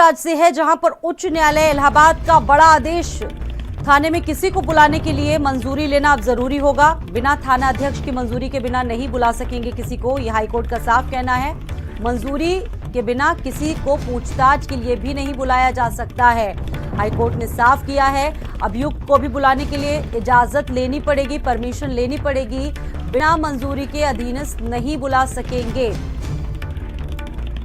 प्रयागराज से है, जहां पर उच्च न्यायालय इलाहाबाद का बड़ा आदेश। थाने में किसी को बुलाने के लिए मंजूरी लेना अब जरूरी होगा। बिना थाना अध्यक्ष की मंजूरी के बिना नहीं बुला सकेंगे किसी को, यह हाईकोर्ट का साफ कहना है। मंजूरी के बिना किसी को पूछताछ के लिए भी नहीं बुलाया जा सकता है। हाईकोर्ट ने साफ किया है, अभियुक्त को भी बुलाने के लिए इजाजत लेनी पड़ेगी, परमिशन लेनी पड़ेगी। बिना मंजूरी के अधीनस्थ नहीं बुला सकेंगे।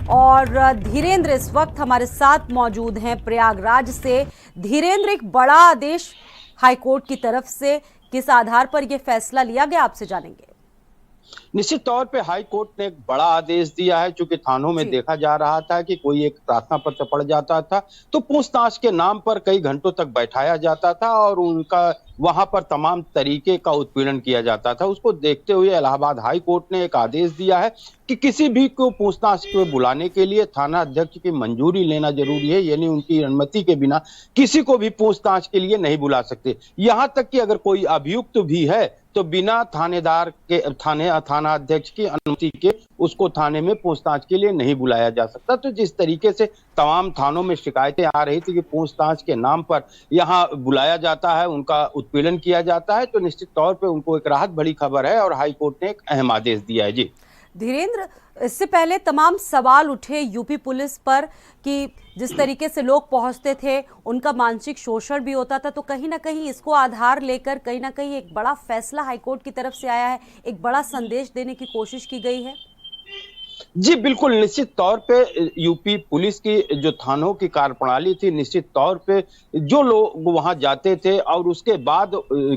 और धीरेन्द्र इस वक्त हमारे साथ मौजूद हैं प्रयागराज से। धीरेन्द्र, एक बड़ा आदेश हाईकोर्ट की तरफ से, किस आधार पर यह फैसला लिया गया, आपसे जानेंगे। निश्चित तौर पे हाई कोर्ट ने एक बड़ा आदेश दिया है, क्योंकि थानों में देखा जा रहा था कि कोई एक प्रार्थना पत्र पढ़ जाता था तो पूछताछ के नाम पर कई घंटों तक बैठाया जाता था और उनका वहां पर तमाम तरीके का उत्पीड़न किया जाता था। उसको देखते हुए इलाहाबाद हाई कोर्ट ने एक आदेश दिया है कि किसी भी को पूछताछ को बुलाने के लिए थाना अध्यक्ष की मंजूरी लेना जरूरी है, यानी उनकी अनुमति के बिना किसी को भी पूछताछ के लिए नहीं बुला सकते। यहाँ तक कि अगर कोई अभियुक्त भी है तो बिना थानेदार के थाना अध्यक्ष की अनुमति के उसको थाने में पूछताछ के लिए नहीं बुलाया जा सकता। तो जिस तरीके से तमाम थानों में शिकायतें आ रही थी कि पूछताछ के नाम पर यहाँ बुलाया जाता है, उनका उत्पीड़न किया जाता है, तो निश्चित तौर पे उनको एक राहत भरी खबर है और हाई कोर्ट ने एक अहम आदेश दिया है। जी धीरेन्द्र, इससे पहले तमाम सवाल उठे यूपी पुलिस पर कि जिस तरीके से लोग पहुंचते थे उनका मानसिक शोषण भी होता था, तो कहीं ना कहीं इसको आधार लेकर कहीं ना कहीं एक बड़ा फैसला हाईकोर्ट की तरफ से आया है, एक बड़ा संदेश देने की कोशिश की गई है। जी बिल्कुल, निश्चित तौर पे यूपी पुलिस की जो थानों की कार्यप्रणाली थी, निश्चित तौर पे जो लोग वहां जाते थे और उसके बाद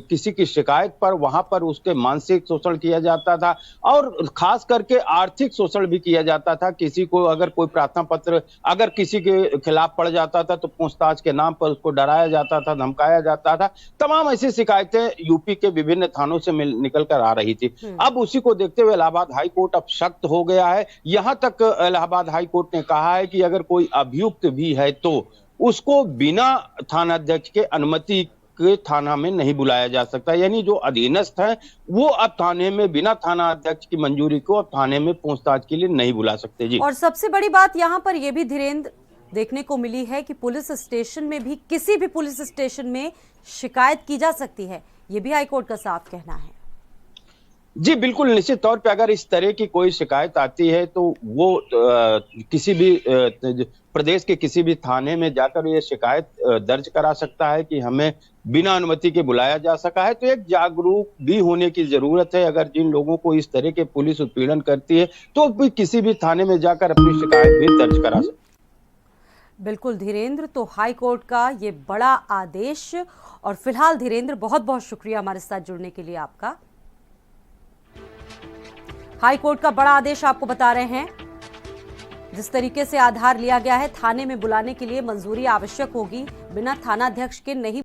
किसी की शिकायत पर वहां पर उसके मानसिक शोषण किया जाता था और खास करके आर्थिक शोषण भी किया जाता था। किसी को अगर कोई प्रार्थना पत्र अगर किसी के खिलाफ पड़ जाता था तो पूछताछ के नाम पर उसको डराया जाता था, धमकाया जाता था। तमाम ऐसी शिकायतें यूपी के विभिन्न थानों से निकल कर आ रही थी। अब उसी को देखते हुए इलाहाबाद हाई कोर्ट अब सख्त हो गया है। यहां तक इलाहाबाद हाई कोर्ट ने कहा है कि अगर कोई अभियुक्त भी है तो उसको बिना थाना अध्यक्ष के अनुमति के थाना में नहीं बुलाया जा सकता, यानी जो अधीनस्थ है वो अब थाने में बिना थाना अध्यक्ष की मंजूरी को अब थाने में पूछताछ के लिए नहीं बुला सकते। जी, और सबसे बड़ी बात यहाँ पर यह भी धीरेन्द्र देखने को मिली है कि पुलिस स्टेशन में भी, किसी भी पुलिस स्टेशन में शिकायत की जा सकती है, ये भी हाईकोर्ट का साफ कहना है। जी बिल्कुल, निश्चित तौर पे अगर इस तरह की कोई शिकायत आती है तो वो किसी भी प्रदेश के किसी भी थाने में जाकर ये शिकायत दर्ज करा सकता है कि हमें बिना अनुमति के बुलाया जा सका है। तो एक जागरूक भी होने की जरूरत है। अगर जिन लोगों को इस तरह के पुलिस उत्पीड़न करती है तो भी किसी भी थाने में जाकर अपनी शिकायत भी दर्ज करा सकते। बिल्कुल धीरेन्द्र, तो हाई कोर्ट का ये बड़ा आदेश। और फिलहाल धीरेन्द्र, बहुत बहुत शुक्रिया हमारे साथ जुड़ने के लिए आपका। हाई कोर्ट का बड़ा आदेश आपको बता रहे हैं, जिस तरीके से आधार लिया गया है, थाने में बुलाने के लिए मंजूरी आवश्यक होगी, बिना थाना अध्यक्ष के नहीं